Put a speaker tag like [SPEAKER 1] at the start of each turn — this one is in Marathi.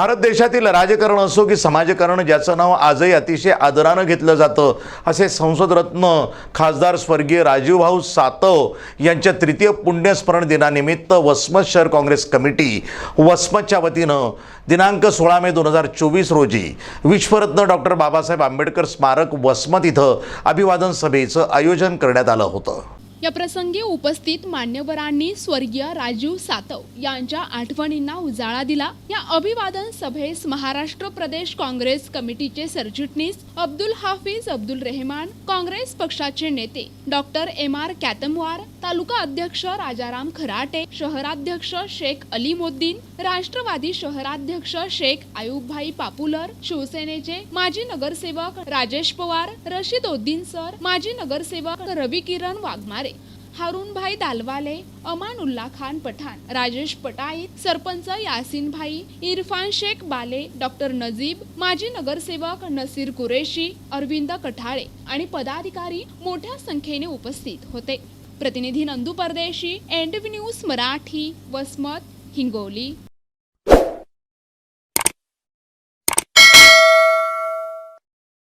[SPEAKER 1] भारत देशातील राजकारण असो की समाजकारण, ज्याचं नाव आजही अतिशय आदरानं घेतलं जातं असे संसदरत्न खासदार स्वर्गीय राजीवभाऊ सातव यांच्या तृतीय पुण्यस्मरण दिनानिमित्त वसमत शहर काँग्रेस कमिटी वसमतच्या वतीनं दिनांक 16 मे 2024 रोजी विश्वरत्न डॉक्टर बाबासाहेब आंबेडकर स्मारक वसमत इथं अभिवादन सभेचं आयोजन करण्यात आलं होतं।
[SPEAKER 2] या प्रसंगी उपस्थित मान्यवरांनी स्वर्गीय राजीव सातव यांच्या आठवणींना उजाळा दिला। या अभिवादन सभेस महाराष्ट्र प्रदेश काँग्रेस कमिटीचे सरचिटणीस अब्दुल हाफिज अब्दुल रहमान, काँग्रेस पक्षाचे नेते डॉक्टर MR कॅतमवार, तालुका अध्यक्ष राजाराम खराटे, शहराध्यक्ष शेख अलीमुद्दीन, राष्ट्रवादी शहराध्यक्ष शेख आयुबभाई पापुलर, शिवसेनेचे माजी नगरसेवक राजेश पवार, रशीदउद्दीन सर, माजी नगरसेवक रवी किरण वाघमारे, हारूनभाई दालवाले, अमानुल्ला खान पठाण, राजेश पटाईत, सरपंच यासीन भाई, इरफान शेख बाले, डॉक्टर नजीब, माजी नगरसेवक नसीर कुरेशी, अरविंद कठाळे आणि पदाधिकारी मोठ्या संख्येने उपस्थित होते। प्रतिनिधी नंदू परदेशी, NTV न्यूज मराठी, वसमत, हिंगोली।